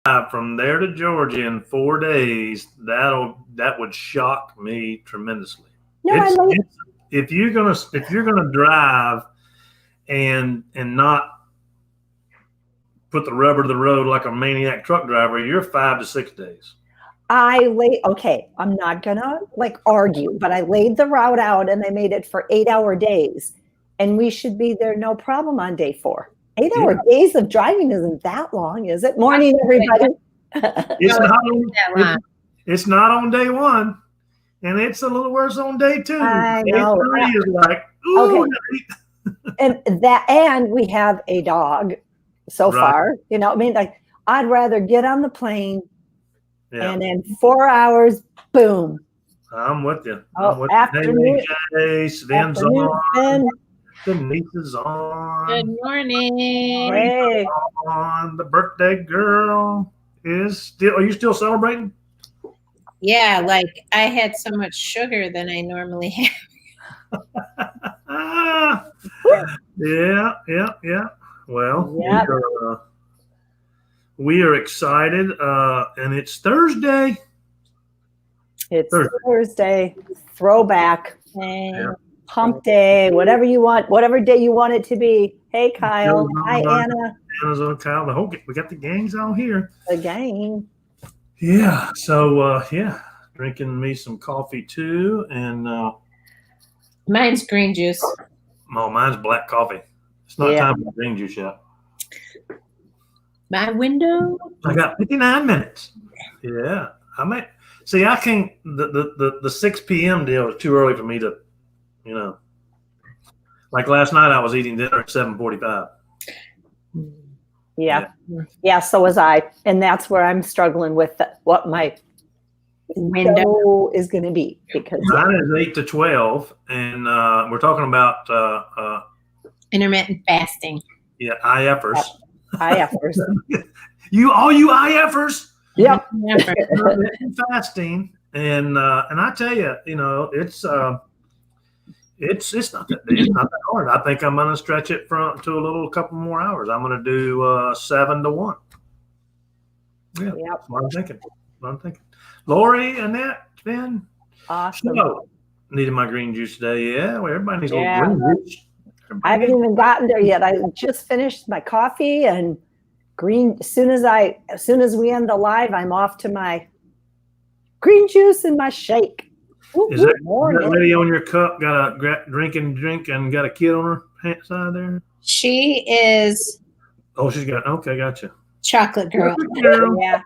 from there to Georgia in 4 days, that would shock me tremendously. No, If you're gonna drive and not put the rubber to the road like a maniac truck driver, you're 5 to 6 days. Okay, I'm not gonna argue, but I laid the route out and I made it for 8-hour days. And we should be there no problem on day 4. 8-hour days of driving isn't that long, is it? Morning, everybody. It's not on day 1, and it's a little worse on day 2. I know. Day 3 is like, ooh. Okay. And we have a dog so far. I'd rather get on the plane and in 4 hours, boom. I'm with you. Afternoon. Sven's on. Denise is on. Good morning. Hey. On. The birthday girl is still. Are you still celebrating? Yeah, I had so much sugar than I normally have. Yeah. Well, we are excited, and it's Thursday. It's Thursday. Throwback. Yeah. Hump day, whatever you want, whatever day you want it to be. Hey, Kyle. Hi, Anna. Anna's on Kyle. We got the gangs out here. The gang. Yeah. So, drinking me some coffee too, and mine's green juice. Oh, mine's black coffee. It's not time for green juice yet. My window. I got 59 minutes. Yeah, I might see. I can't. The 6 p.m. deal is too early for me to. Like last night, I was eating dinner at 7:45. Yeah. So was I, and that's where I'm struggling with what my window is going to be, because mine is 8 to 12, and we're talking about intermittent fasting. Yeah, IFers. IFers. all you IFers. Yep. Intermittent fasting, and I tell you, it's not that hard. I think I'm going to stretch it to a couple more hours. I'm going to do 7 to 1. Yeah, that's what I'm thinking. Lori, Annette, Ben. Awesome. So, needed my green juice today. Yeah, well, everybody needs a little green juice. I haven't even gotten there yet. I just finished my coffee and green. As soon as we end the live, I'm off to my green juice and my shake. Is that lady on your cup got a drink and got a kid on her pants side there? She is. Oh, she's got. Okay, gotcha. Chocolate girl. Yeah,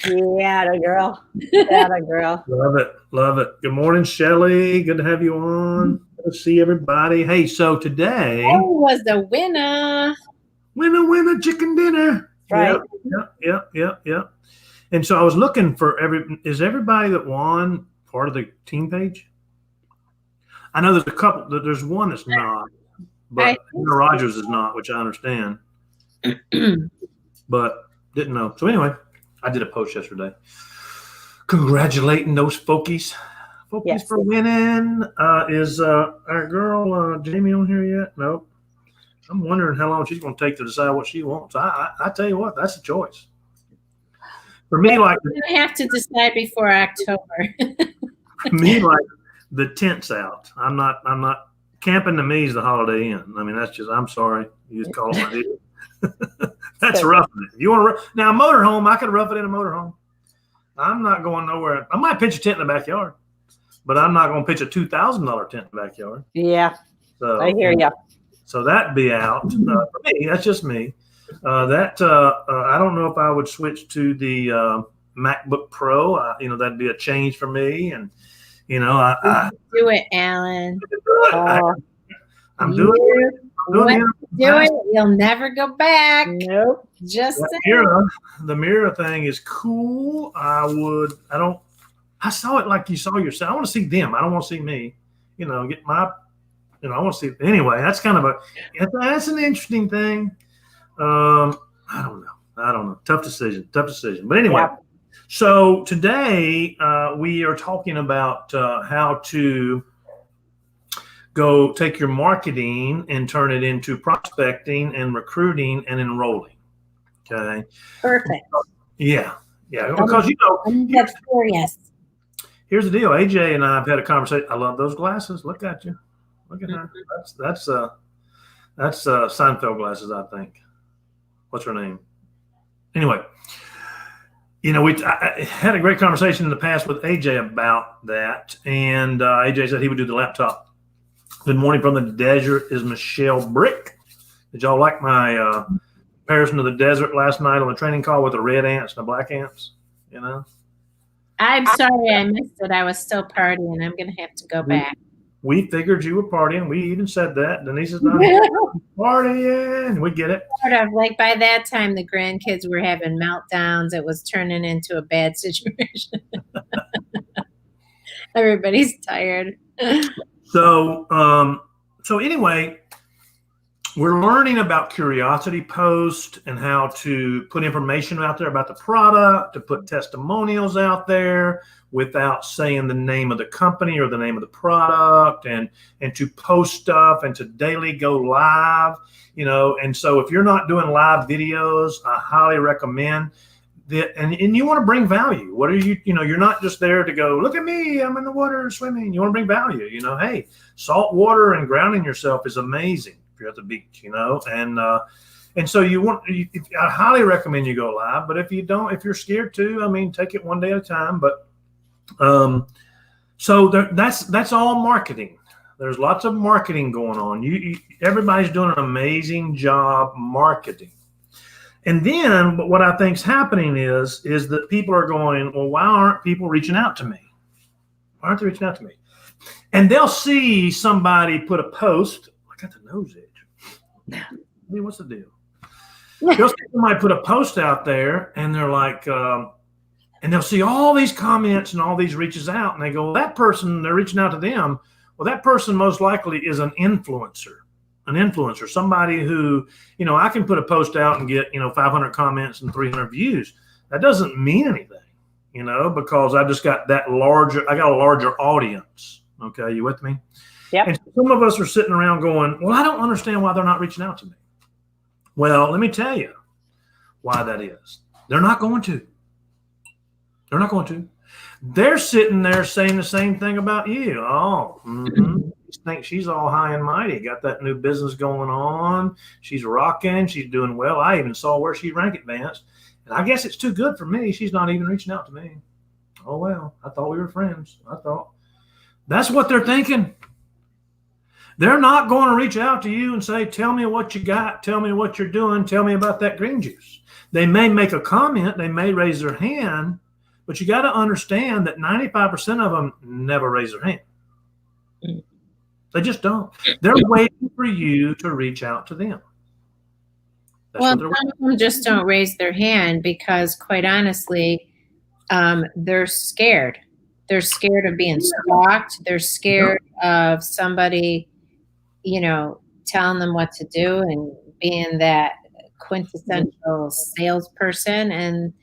the girl. Yeah, the girl. Love it. Good morning, Shelly. Good to have you on. Good to see everybody. Hey, so today. Who was the winner? Winner, chicken dinner. Right. Yep. And so I was looking for is everybody that won part of the team page? I know there's a couple. There's one that's not, but Rogers is not, which I understand. But didn't know. So anyway, I did a post yesterday congratulating those folkies for winning. Is our girl Jamie on here yet? Nope. I'm wondering how long she's going to take to decide what she wants. I tell you what, that's a choice. For me, I have to decide before October. For me, the tent's out. I'm not camping. To me is the Holiday Inn. I mean, that's just. I'm sorry, you just call it what it is. That's roughing it. You want to now motorhome? I could rough it in a motorhome. I'm not going nowhere. I might pitch a tent in the backyard, but I'm not going to pitch a $2,000 tent in the backyard. Yeah, so, I hear you. So that'd be out for me. That's just me. I don't know if I would switch to the MacBook Pro. That'd be a change for me. And I do it, Alan. I'm doing it. Do it. You'll never go back. Nope. Just the mirror thing is cool. I saw it like you saw yourself. I want to see them. I don't want to see me. Get my. I want to see. Anyway, that's kind of that's an interesting thing. I don't know. Tough decision. But anyway, so today we are talking about how to go take your marketing and turn it into prospecting and recruiting and enrolling. Okay. Perfect. Yeah. Because That's curious. here's the deal. AJ and I have had a conversation. I love those glasses. Look at you. Look at her. That's Seinfeld glasses, I think. What's her name? Anyway, I had a great conversation in the past with AJ about that, and AJ said he would do the laptop. Good morning from the desert is Michelle Brick. Did y'all like my comparison to the desert last night on the training call with the red ants and the black ants? I'm sorry I missed it. I was still partying. I'm going to have to go back. We figured you were partying. We even said that. Denise is not partying. We get it. Sort of like by that time, the grandkids were having meltdowns. It was turning into a bad situation. Everybody's tired. So anyway, we're learning about Curiosity Post and how to put information out there about the product, to put testimonials out there without saying the name of the company or the name of the product, and to post stuff and to daily go live, And so if you're not doing live videos, I highly recommend that. And you want to bring value. What are you, you're not just there to go, look at me, I'm in the water swimming. You want to bring value, hey, salt water and grounding yourself is amazing if you're at the beach, and so I highly recommend you go live. But if you're scared to, take it one day at a time. But so that's all marketing. There's lots of marketing going on. Everybody's doing an amazing job marketing. And then what I think is happening is that people are going, well, why aren't people reaching out to me? Why aren't they reaching out to me? And they'll see somebody put a post. I got the nose itch. What's the deal? They'll see somebody put a post out there, and they're like, and they'll see all these comments and all these reaches out, and they go, that person, they're reaching out to them. Well, that person most likely is an influencer, somebody who, I can put a post out and get, 500 comments and 300 views. That doesn't mean anything, because I just got I got a larger audience. Okay. You with me? Yep. And some of us are sitting around going, well, I don't understand why they're not reaching out to me. Well, let me tell you why that is. They're not going to. They're sitting there saying the same thing about you. Oh, she thinks she's all high and mighty. Got that new business going on. She's rocking. She's doing well. I even saw where she ranked advanced. And I guess it's too good for me. She's not even reaching out to me. Oh, well, I thought we were friends. That's what they're thinking. They're not going to reach out to you and say, tell me what you got. Tell me what you're doing. Tell me about that green juice. They may make a comment. They may raise their hand. But you got to understand that 95% of them never raise their hand. They just don't. They're waiting for you to reach out to them. Some of them just don't raise their hand because, quite honestly, they're scared. They're scared of being stalked. They're scared of somebody, telling them what to do and being that quintessential salesperson. And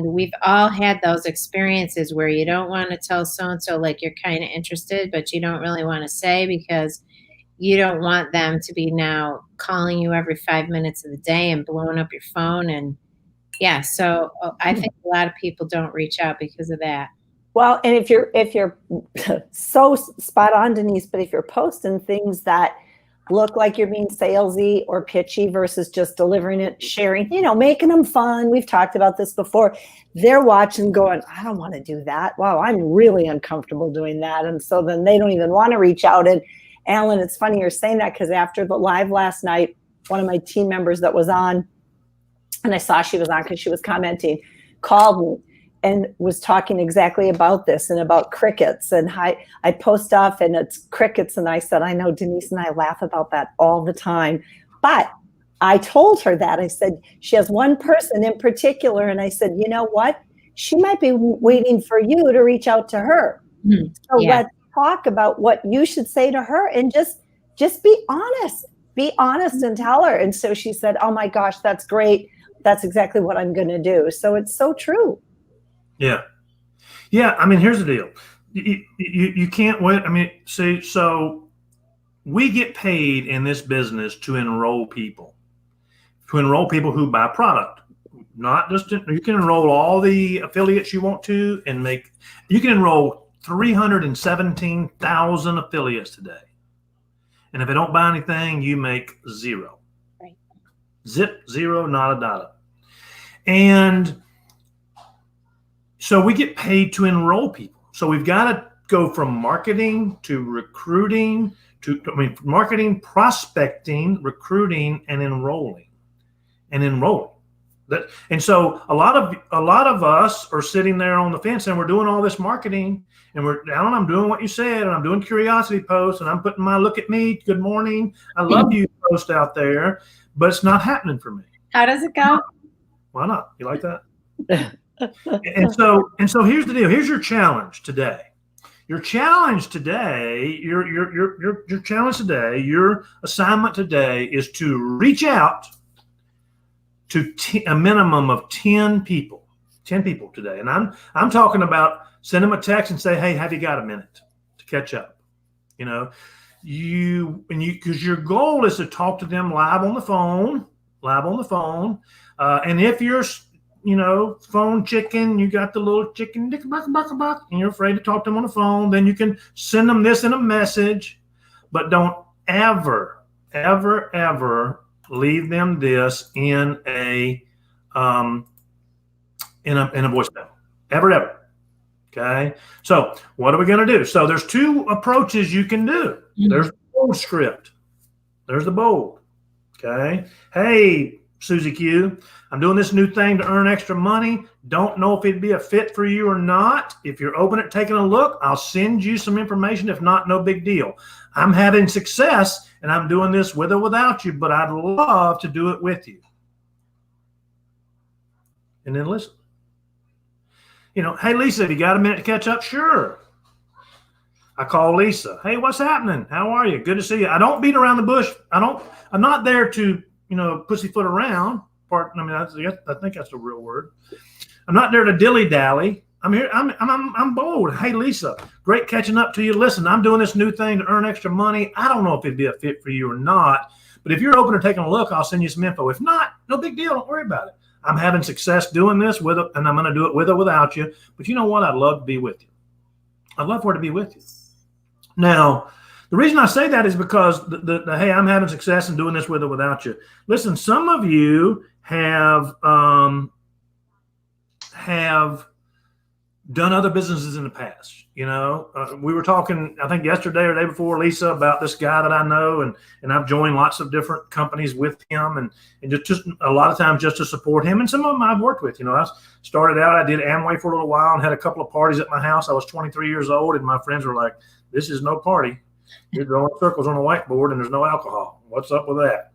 we've all had those experiences where you don't want to tell so-and-so like you're kind of interested, but you don't really want to say because you don't want them to be now calling you every 5 minutes of the day and blowing up your phone. And so I think a lot of people don't reach out because of that. Well, and if you're so spot on, Denise, but if you're posting things that look like you're being salesy or pitchy versus just delivering it, sharing, making them fun. We've talked about this before. They're watching going, I don't want to do that. Wow, I'm really uncomfortable doing that. And so then they don't even want to reach out. And Alan, it's funny you're saying that because after the live last night, one of my team members that was on, and I saw she was on because she was commenting, called me and was talking exactly about this and about crickets. And I post stuff and it's crickets. And I said, I know Denise and I laugh about that all the time. But I told her that. I said, she has one person in particular. And I said, you know what? She might be waiting for you to reach out to her. So let's talk about what you should say to her and just be honest. Be honest and tell her. And so she said, oh my gosh, that's great. That's exactly what I'm going to do. So it's so true. Yeah. I mean, here's the deal. You can't wait. I mean, see, so we get paid in this business to enroll people who buy product. Not just, you can enroll all the affiliates you want to you can enroll 317,000 affiliates today. And if they don't buy anything, you make zero. Right. Zip, zero, nada, nada. And so we get paid to enroll people. So we've got to go from marketing to recruiting marketing, prospecting, recruiting, and enrolling. And so a lot of us are sitting there on the fence and we're doing all this marketing and Alan, I'm doing what you said, and I'm doing curiosity posts and I'm putting my look at me, good morning, I love you post out there, but it's not happening for me. How does it go? Why not? You like that? and so here's the deal. Here's your challenge today. Your challenge today, your challenge today, your assignment today is to reach out to a minimum of 10 people today. And I'm talking about send them a text and say, hey, have you got a minute to catch up? Because your goal is to talk to them live on the phone. And if you're, phone chicken, you got the little chicken, and you're afraid to talk to them on the phone, then you can send them this in a message, but don't ever, ever, ever leave them this in a voicemail. Ever. Okay. So what are we going to do? So there's two approaches you can do. Mm-hmm. There's the bold script. There's the bold. Okay. Hey, Susie Q, I'm doing this new thing to earn extra money. Don't know if it'd be a fit for you or not. If you're open at taking a look, I'll send you some information. If not, no big deal. I'm having success and I'm doing this with or without you, but I'd love to do it with you. And then listen. Hey, Lisa, have you got a minute to catch up? Sure. I call Lisa. Hey, what's happening? How are you? Good to see you. I don't beat around the bush. I'm not there to, pussyfoot around. I think that's the real word. I'm not there to dilly-dally. I'm here. I'm bold. Hey, Lisa, great catching up to you. Listen, I'm doing this new thing to earn extra money. I don't know if it'd be a fit for you or not, but if you're open to taking a look, I'll send you some info. If not, no big deal. Don't worry about it. I'm having success doing this and I'm going to do it with or without you. But you know what? I'd love to be with you. I'd love for it to be with you. Now, the reason I say that is because hey, I'm having success in doing this with or without you. Listen, some of you have done other businesses in the past. We were talking, I think yesterday or the day before, Lisa, about this guy that I know, and I've joined lots of different companies with him, and just a lot of times just to support him. And some of them I've worked with. I started out, I did Amway for a little while and had a couple of parties at my house. I was 23 years old, and my friends were like, "This is no party. You're drawing circles on a whiteboard, and there's no alcohol. What's up with that?"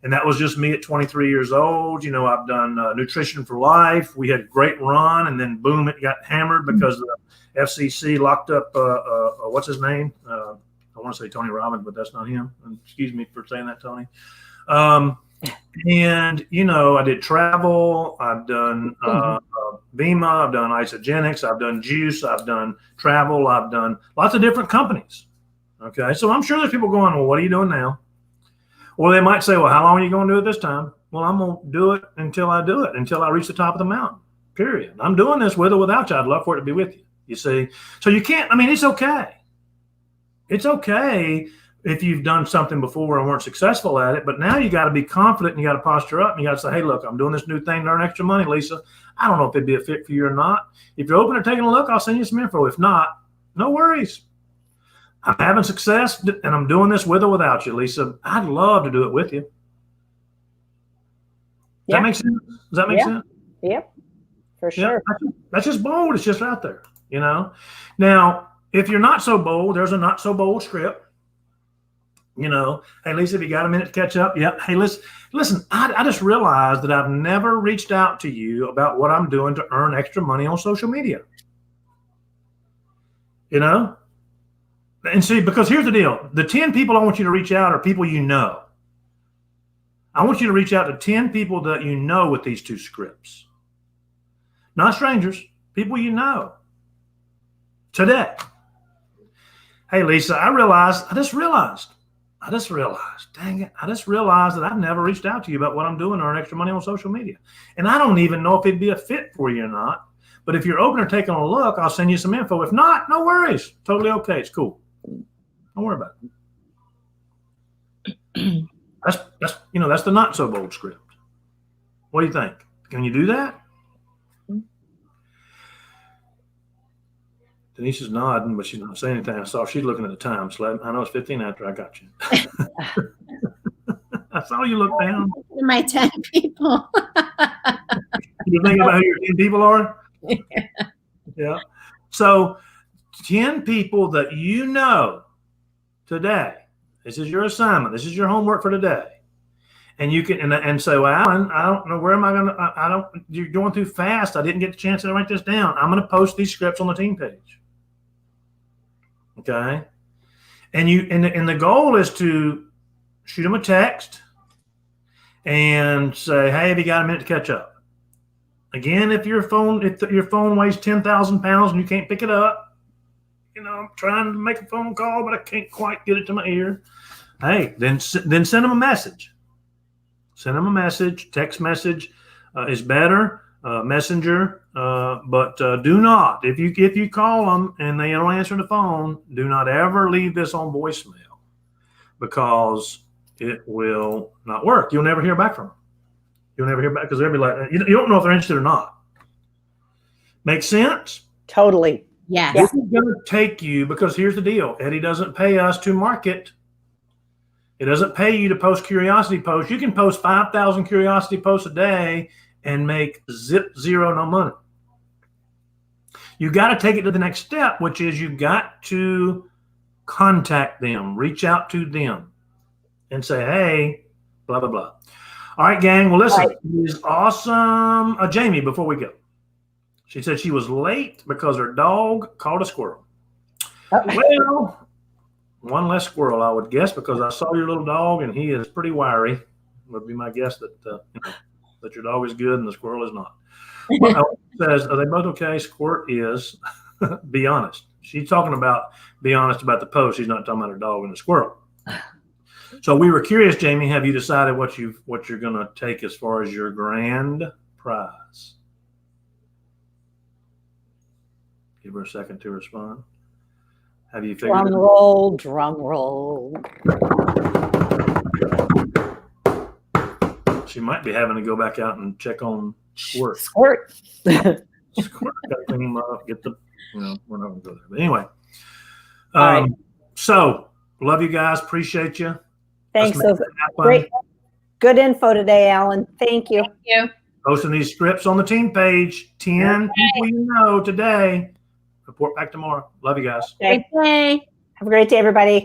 And that was just me at 23 years old. I've done Nutrition for Life. We had a great run, and then boom, it got hammered because the FCC locked up, what's his name? I want to say Tony Robbins, but that's not him. Excuse me for saying that, Tony. And, I did travel. I've done Bima. I've done Isogenics. I've done juice. I've done travel. I've done lots of different companies. Okay. So I'm sure there's people going, well, what are you doing now? Or they might say, well, how long are you going to do it this time? Well, I'm going to do it until I do it, until I reach the top of the mountain, period. I'm doing this with or without you. I'd love for it to be with you, you see. So you can't, it's okay. It's okay if you've done something before and weren't successful at it, but now you got to be confident and you got to posture up and you got to say, hey, look, I'm doing this new thing to earn extra money, Lisa. I don't know if it'd be a fit for you or not. If you're open to taking a look, I'll send you some info. If not, no worries. I'm having success, and I'm doing this with or without you, Lisa. I'd love to do it with you. Does that make sense? Does that make sense? Yep, for sure. Yeah, that's just bold. It's just out there, Now, if you're not so bold, there's a not so bold script. Hey, Lisa, have you got a minute to catch up? Yep. Hey, listen, I just realized that I've never reached out to you about what I'm doing to earn extra money on social media. And see, because here's the deal. The 10 people I want you to reach out are people you know. I want you to reach out to 10 people that you know with these two scripts. Not strangers, people you know. Today. Hey, Lisa, I just realized I just realized, dang it, I just realized that I've never reached out to you about what I'm doing to earn extra money on social media. And I don't even know if it'd be a fit for you or not. But if you're open or taking a look, I'll send you some info. If not, no worries. Totally okay. It's cool. Don't worry about it. That's the not so bold script. What do you think? Can you do that? Denise is nodding, but she's not saying anything. I saw she's looking at the time. So I know it's 15 after I got you. I saw you look down. My 10 people. You think about who your 10 people are? Yeah. So 10 people that you know today, this is your assignment. This is your homework for today. And you can, and say, well, Alan, I don't know, where am I going to, you're going too fast. I didn't get the chance to write this down. I'm going to post these scripts on the team page. Okay. And the goal is to shoot them a text and say, hey, have you got a minute to catch up? Again, if your phone weighs 10,000 pounds and you can't pick it up, I'm trying to make a phone call, but I can't quite get it to my ear. Hey, then send them a message. Send them a message. Text message is better. Messenger, but do not, if you call them and they don't answer the phone, do not ever leave this on voicemail, because it will not work. You'll never hear back from them. You'll never hear back, because they'll be like, you don't know if they're interested or not. Make sense? Totally. Yes. This is going to take you, because here's the deal. Eddie doesn't pay us to market. It doesn't pay you to post curiosity posts. You can post 5,000 curiosity posts a day and make zero, no money. You got to take it to the next step, which is you got to contact them, reach out to them and say, hey, blah, blah, blah. All right, gang. Well, listen, It is awesome. Jamie, before we go, she said she was late because her dog caught a squirrel. Well, one less squirrel, I would guess, because I saw your little dog and he is pretty wiry. Would be my guess that that your dog is good and the squirrel is not. But says, are they both okay? Squirt is. Be honest. She's talking about be honest about the post. She's not talking about her dog and the squirrel. So we were curious, Jamie, have you decided what you're going to take as far as your grand prize? Give her a second to respond. Have you figured drum roll, drum roll. She might be having to go back out and check on Squirt. Squirt. Squirt. Got to clean him up, get the, we're not going to go there. But anyway. Right. So, love you guys. Appreciate you. Thanks. So great. Good info today, Alan. Thank you. Thank you. Posting these scripts on the team page. 10 people you know today. Report back tomorrow. Love you guys. Great day. Have a great day, everybody.